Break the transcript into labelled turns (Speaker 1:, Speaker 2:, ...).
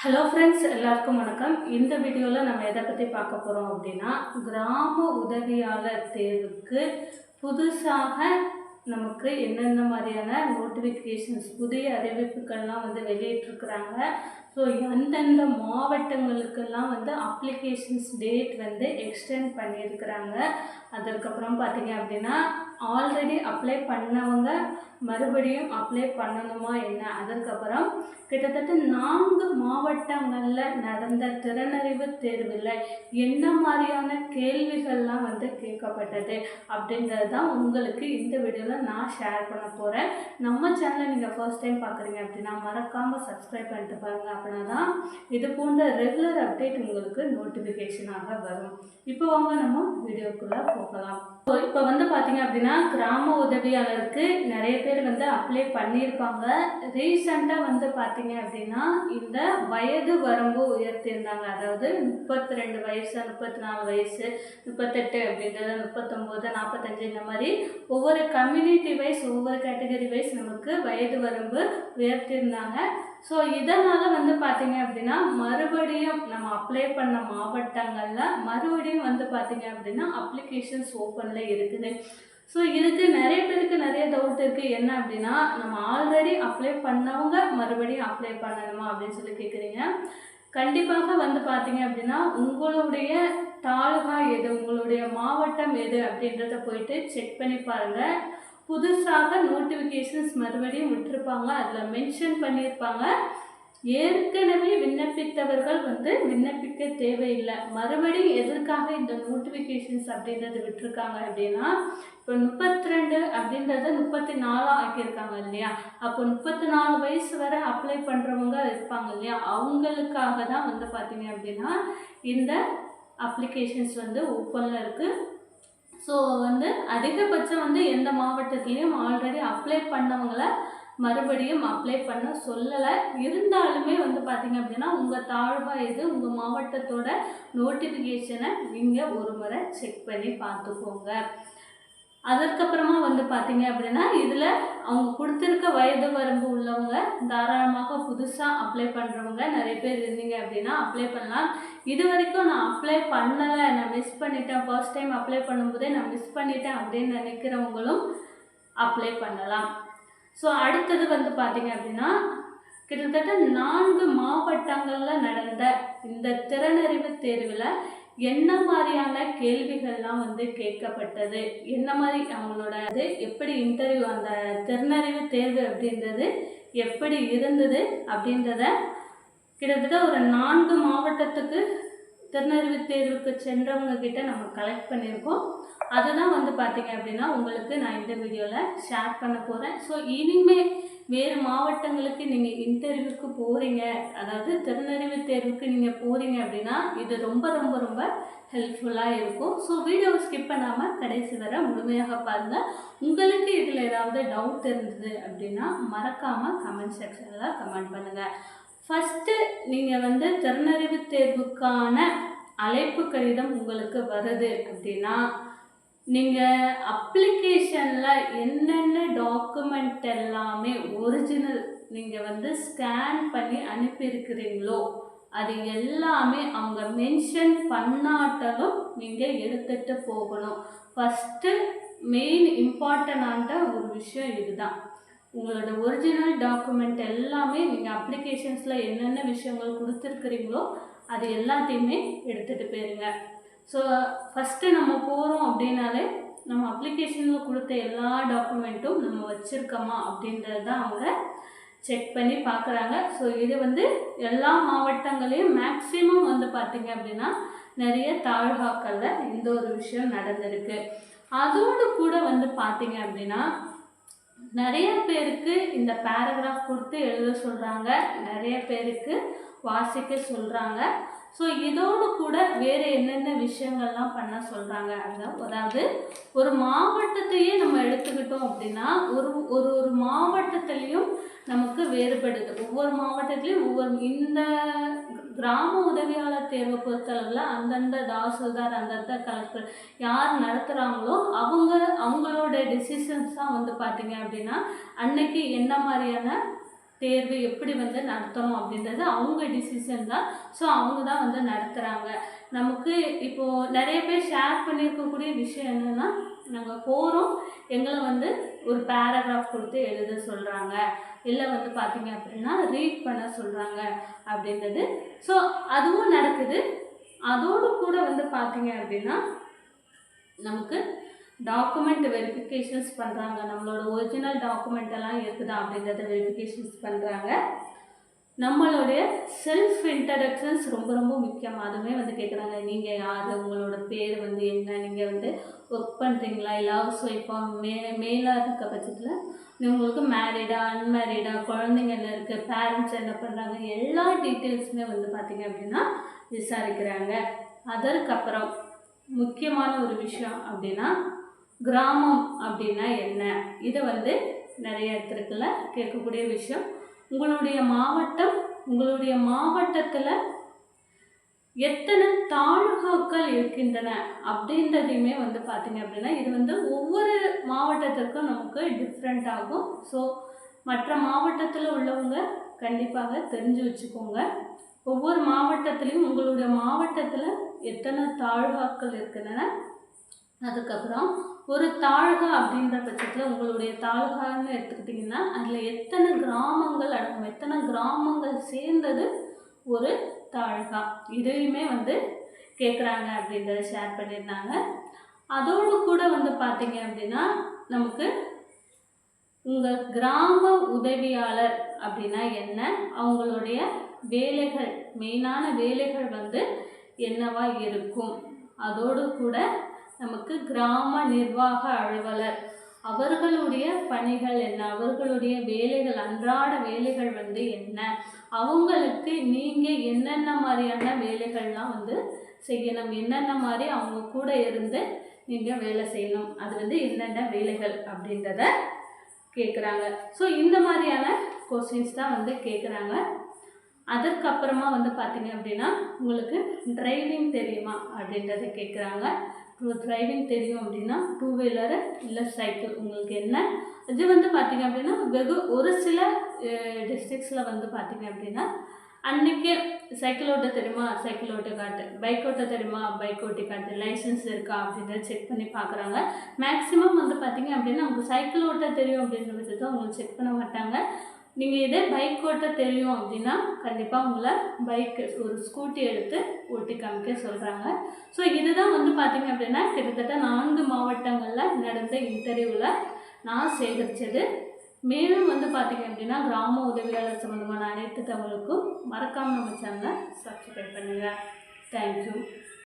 Speaker 1: Hello friends, எல்லாருக்கும் வணக்கம். இந்த வீடியோவில் நம்ம எதை பற்றி பார்க்க போகிறோம் அப்படின்னா, கிராம உதவியாளர் தேர்வுக்கு புதுசாக நமக்கு என்னென்ன மாதிரியான நோட்டிஃபிகேஷன்ஸ் புதிய அறிவிப்புகள்லாம் வெளியிட்டிருக்கிறாங்க. ஸோ அந்தந்த மாவட்டங்களுக்கெல்லாம் அப்ளிகேஷன்ஸ் டேட் எக்ஸ்டெண்ட் பண்ணியிருக்கிறாங்க. அதற்கப்புறம் பார்த்தீங்க அப்படின்னா, ஆல்ரெடி அப்ளை பண்ணவங்க மறுபடியும் அப்ளை பண்ணணுமா என்ன, அதற்கப்புறம் கிட்டத்தட்ட 4 மாவட்டங்களில் நடந்த திறனறிவு தேர்வில் என்ன மாதிரியான கேள்விகள்லாம் கேட்கப்பட்டது அப்படின்றது தான் உங்களுக்கு இந்த வீடியோவில் நான் ஷேர் பண்ண போகிறேன். நம்ம சேனலை நீங்கள் ஃபர்ஸ்ட் டைம் பார்க்குறீங்க அப்படின்னா மறக்காமல் சப்ஸ்கிரைப் பண்ணிட்டு பாருங்கள். அப்படின்னா தான் இது போன்ற ரெகுலர் அப்டேட் உங்களுக்கு நோட்டிஃபிகேஷனாக வரும். இப்போ வாங்க நம்ம வீடியோக்குள்ளே போகலாம். இப்போ பார்த்தீங்க அப்படின்னா, கிராம உதவியாளருக்கு நிறைய பேர் அப்ளை பண்ணியிருப்பாங்க. ரீசெண்டாக பார்த்தீங்க அப்படின்னா, இந்த வயது வரம்பு உயர்த்தியிருந்தாங்க. அதாவது 32 வயசு, 34 வயசு, 38 அப்படின்றது, 39, 45 இந்த மாதிரி ஒவ்வொரு கம்யூனிட்டி வைஸ் ஒவ்வொரு கேட்டகரி வைஸ் நமக்கு வயது வரம்பு உயர்த்தியிருந்தாங்க. ஸோ இதனால் பார்த்தீங்க அப்படின்னா, மறுபடியும் நம்ம அப்ளை பண்ண மாவட்டங்களில் மறுபடியும் பார்த்தீங்க அப்படின்னா அப்ளிகேஷன்ஸ் ஓப்பனில் இருக்குது. ஸோ இதுக்கு நிறைய பேருக்கு நிறைய டவுட் இருக்குது. என்ன அப்படின்னா, நம்ம ஆல்ரெடி அப்ளை பண்ணவங்க மறுபடியும் அப்ளை பண்ணணுமா அப்படின்னு சொல்லி கேட்குறீங்க. கண்டிப்பாக பார்த்தீங்க அப்படின்னா, உங்களுடைய தாலுகா எது, உங்களுடைய மாவட்டம் எது அப்படின்றத போயிட்டு செக் பண்ணி பாருங்கள். புதுசாக நோட்டிஃபிகேஷன்ஸ் மறுபடியும் விட்டுருப்பாங்க. அதில் மென்ஷன் பண்ணியிருப்பாங்க, ஏற்கனவே விண்ணப்பித்தவர்கள் விண்ணப்பிக்க தேவையில்லை. மறுபடியும் எதற்காக இந்த நோட்டிஃபிகேஷன்ஸ் அப்படின்றது விட்டுருக்காங்க அப்படின்னா, இப்போ 32 அப்படின்றத 34 ஆக்கியிருக்காங்க இல்லையா. அப்போ 34 வயசு வரை அப்ளை பண்ணுறவங்க இருப்பாங்க இல்லையா, அவங்களுக்காக தான் பார்த்தீங்க அப்படின்னா இந்த அப்ளிகேஷன்ஸ் ஓப்பனில் இருக்குது. ஸோ அதிகபட்சம் எந்த மாவட்டத்துலேயும் ஆல்ரெடி அப்ளை பண்ணவங்கள மறுபடியும் அப்ளை பண்ண சொல்லலை. இருந்தாலுமே பார்த்தீங்க அப்படின்னா, உங்கள் தாழ்வா இது, உங்கள் மாவட்டத்தோட நோட்டிஃபிகேஷனை நீங்கள் ஒரு முறை செக் பண்ணி பார்த்துக்கோங்க. அதற்கப்புறமா பார்த்தீங்க அப்படின்னா, இதில் அவங்க கொடுத்துருக்க வயது வரம்பு உள்ளவங்க தாராளமாக புதுசாக அப்ளை பண்ணுறவங்க நிறைய பேர் இருந்தீங்க அப்படின்னா அப்ளை பண்ணலாம். இது வரைக்கும் நான் அப்ளை பண்ணலை, நான் மிஸ் பண்ணிட்டேன், ஃபர்ஸ்ட் டைம் அப்ளை பண்ணும்போதே நான் மிஸ் பண்ணிட்டேன் அப்படின்னு நினைக்கிறவங்களும் அப்ளை பண்ணலாம். ஸோ அடுத்தது பார்த்தீங்க அப்படின்னா, கிட்டத்தட்ட 4 மாவட்டங்களில் நடந்த இந்த திறனறிவு தேர்வில் என்ன மாதிரியான கேள்விகள்லாம் கேட்கப்பட்டது, என்ன மாதிரி அவங்களோட எப்படி இன்டர்வியூ, அந்த திறனறிவு தேர்வு அப்படின்றது எப்படி இருந்தது அப்படின்றத கிட்டத்தட்ட ஒரு 4 மாவட்டத்துக்கு திறனறிவு தேர்வுக்கு சென்றவங்க கிட்ட நம்ம கலெக்ட் பண்ணியிருக்கோம். அதுதான் பார்த்தீங்க அப்படின்னா உங்களுக்கு நான் இந்த வீடியோவில் ஷேர் பண்ண போகிறேன். ஸோ இனிமேல் வேறு மாவட்டங்களுக்கு நீங்கள் இன்டர்வியூக்கு போகிறீங்க, அதாவது திறனறிவு தேர்வுக்கு நீங்கள் போகிறீங்க அப்படின்னா இது ரொம்ப ரொம்ப ரொம்ப ஹெல்ப்ஃபுல்லாக இருக்கும். ஸோ வீடியோவை ஸ்கிப் பண்ணாமல் கடைசி வரை முழுமையாக பாருங்கள். உங்களுக்கு இதில் ஏதாவது டவுட் இருந்தது அப்படின்னா மறக்காமல் கமெண்ட் செக்ஷனில் கமெண்ட் பண்ணுங்கள். ஃபஸ்ட்டு நீங்கள் திறனறிவு தேர்வுக்கான அழைப்பு கடிதம் உங்களுக்கு வருது அப்படின்னா, நீங்கள் அப்ளிகேஷனில் என்னென்ன டாக்குமெண்ட் எல்லாமே ஒரிஜினல் நீங்கள் ஸ்கேன் பண்ணி அனுப்பியிருக்கிறீங்களோ அது எல்லாமே அவங்க மென்ஷன் பண்ணாட்டாலும் நீங்கள் எடுத்துகிட்டு போகணும். ஃபஸ்ட்டு மெயின் இம்பார்ட்டண்டான ஒரு விஷயம் இதுதான். உங்களோட ஒரிஜினல் டாக்குமெண்ட் எல்லாமே நீங்கள் அப்ளிகேஷன்ஸில் என்னென்ன விஷயங்கள் கொடுத்துருக்குறீங்களோ அது எல்லாத்தையுமே எடுத்துகிட்டு போயிருங்க. ஸோ ஃபஸ்ட்டு நம்ம போகிறோம் அப்படின்னாலே நம்ம அப்ளிகேஷனில் கொடுத்த எல்லா டாக்குமெண்ட்டும் நம்ம வச்சுருக்கோமா அப்படின்றது தான் அவங்க செக் பண்ணி பார்க்குறாங்க. ஸோ இது எல்லா மாவட்டங்களையும் மேக்ஸிமம் பார்த்தீங்க அப்படின்னா நிறைய தாலுகாக்களில் இந்த ஒரு விஷயம் நடந்திருக்கு. அதோடு கூட பார்த்தீங்க அப்படின்னா நிறைய பேருக்கு இந்த பேராகிராஃப் கொடுத்து எழுத சொல்கிறாங்க, நிறைய பேருக்கு வாசிக்க சொல்கிறாங்க. ஸோ இதோடு கூட வேறு என்னென்ன விஷயங்கள்லாம் பண்ண சொல்கிறாங்க, அதாவது ஒரு மாவட்டத்தையே நம்ம எடுத்துக்கிட்டோம் அப்படின்னா ஒரு ஒரு ஒரு மாவட்டத்துலேயும் நமக்கு வேறுபடுது. ஒவ்வொரு மாவட்டத்துலேயும் ஒவ்வொரு இந்த கிராம உதவியாளர் தேர்வை பொறுத்தளவில் அந்தந்த தாசில்தார், அந்தந்த கலெக்டர் யார் நடத்துகிறாங்களோ அவங்களோட டிசிஷன்ஸ் தான் பார்த்தீங்க அப்படின்னா அன்னைக்கு என்ன மாதிரியான தேர்வு எப்படி வந்து நடத்தணும் அப்படின்றது அவங்க டிசிஷன் தான். ஸோ அவங்க தான் வந்து நடத்துகிறாங்க. நமக்கு இப்போது நிறைய பேர் ஷேர் பண்ணியிருக்கக்கூடிய விஷயம் என்னென்னா, நாங்கள் போகிறோம், எங்களை வந்து ஒரு பேராகிராஃப் கொடுத்து எழுத சொல்கிறாங்க, இல்லை வந்து பார்த்திங்க அப்படின்னா ரீட் பண்ண சொல்கிறாங்க அப்படின்றது. ஸோ அதுவும் நடக்குது. அதோடு கூட வந்து பார்த்திங்க அப்படின்னா நமக்கு டாக்குமெண்ட் வெரிஃபிகேஷன்ஸ் பண்ணுறாங்க. நம்மளோட ஒரிஜினல் டாக்குமெண்ட் எல்லாம் இருக்குதா அப்படின்றத வெரிஃபிகேஷன்ஸ் பண்ணுறாங்க. நம்மளுடைய செல்ஃப் இன்ட்ரடக்ஷன்ஸ் ரொம்ப ரொம்ப முக்கியம். அதுவுமே வந்து கேட்குறாங்க, நீங்கள் யார், உங்களோட பேர் வந்து என்ன, நீங்கள் வந்து ஒர்க் பண்ணுறீங்களா, இல்லை ஹவுஸ் ஒய்ஃபாக, மேலாக இருக்க பட்சத்தில் உங்களுக்கு மேரிடா, அன்மேரிடா, குழந்தைங்க என்ன இருக்குது, பேரண்ட்ஸ் என்ன பண்ணுறாங்க, எல்லா டீட்டெயில்ஸுமே வந்து பார்த்திங்க அப்படின்னா விசாரிக்கிறாங்க. அதற்கப்புறம் முக்கியமான ஒரு விஷயம் அப்படின்னா, கிராமம் அப்படின்னா என்ன, இதை வந்து நிறைய இடத்துக்குள்ள கேட்கக்கூடிய விஷயம். உங்களுடைய மாவட்டம், உங்களுடைய மாவட்டத்தில் எத்தனை தாலுகாக்கள் இருக்கின்றன அப்படின்றதையுமே வந்து பார்த்திங்க அப்படின்னா இது வந்து ஒவ்வொரு மாவட்டத்திற்கும் நமக்கு டிஃப்ரெண்ட் ஆகும். ஸோ மற்ற மாவட்டத்தில் உள்ளவங்க கண்டிப்பாக தெரிஞ்சு வச்சுக்கோங்க. ஒவ்வொரு மாவட்டத்துலேயும் உங்களுடைய மாவட்டத்தில் எத்தனை தாலுகாக்கள் இருக்கின்றன, அதுக்கப்புறம் ஒரு தாலுகா அப்படின்ற பட்சத்தில் உங்களுடைய தாலுகான்னு எடுத்துக்கிட்டிங்கன்னா அதில் எத்தனை கிராமங்கள் அடங்கும், எத்தனை கிராமங்கள் சேர்ந்தது ஒரு தாலுகா, இதையுமே வந்து கேட்குறாங்க அப்படின்றத ஷேர் பண்ணியிருந்தாங்க. அதோடு கூட வந்து பார்த்திங்க அப்படின்னா நமக்கு உங்கள் கிராம உதவியாளர் அப்படின்னா என்ன, அவங்களுடைய வேலைகள், மெயினான வேலைகள் வந்து என்னவா இருக்கும், அதோடு கூட நமக்கு கிராம நிர்வாக அலுவலர் அவர்களுடைய பணிகள் என்ன, அவர்களுடைய வேலைகள், அன்றாட வேலைகள் வந்து என்ன, அவங்களுக்கு நீங்கள் என்னென்ன மாதிரியான வேலைகள்லாம் வந்து செய்யணும், என்னென்ன மாதிரி அவங்க கூட இருந்து நீங்கள் வேலை செய்யணும், அது வந்து என்னென்ன வேலைகள் அப்படின்றத கேட்குறாங்க. ஸோ இந்த மாதிரியான கொஸ்டின்ஸ் தான் வந்து கேட்குறாங்க. அதற்கப்புறமா வந்து பார்த்திங்க அப்படின்னா உங்களுக்கு டிரைவிங் தெரியுமா அப்படின்றத கேட்குறாங்க. டிரைவிங் தெரியும் அப்படின்னா டூ வீலரு இல்லை சைக்கிள் உங்களுக்கு என்ன, இது வந்து பார்த்திங்க அப்படின்னா வெகு ஒரு சில டிஸ்ட்ரிக்ஸில் வந்து பார்த்திங்க அப்படின்னா அன்றைக்கே சைக்கிள் ஓட்ட தெரியுமா, சைக்கிள் ஓட்ட காட்டு, பைக் ஓட்ட தெரியுமா, பைக் ஓட்டி காட்டு, லைசன்ஸ் இருக்கா அப்படின்றத செக் பண்ணி பார்க்குறாங்க. மேக்ஸிமம் வந்து பார்த்திங்க அப்படின்னா உங்களுக்கு சைக்கிள் ஓட்ட தெரியும் அப்படின்ற பட்சத்தை உங்களுக்கு செக் பண்ண மாட்டாங்க. நீங்கள் இதே பைக் ஓட்ட தெரியும் அப்படின்னா கண்டிப்பாக உங்களை பைக்கு, ஒரு ஸ்கூட்டி எடுத்து ஓட்டி காமிக்க சொல்கிறாங்க. ஸோ இதுதான் வந்து பார்த்திங்க அப்படின்னா கிட்டத்தட்ட 4 மாவட்டங்களில் நடந்த இன்டர்வியூவில் நான் சேகரித்தது. மேலும் வந்து பார்த்திங்க அப்படின்னா கிராம உதவியாளர் சம்மந்தமான அனைத்து தகவலுக்கும் மறக்காமல் நம்ம சேனலை சப்ஸ்கிரைப் பண்ணுங்கள். தேங்க்யூ.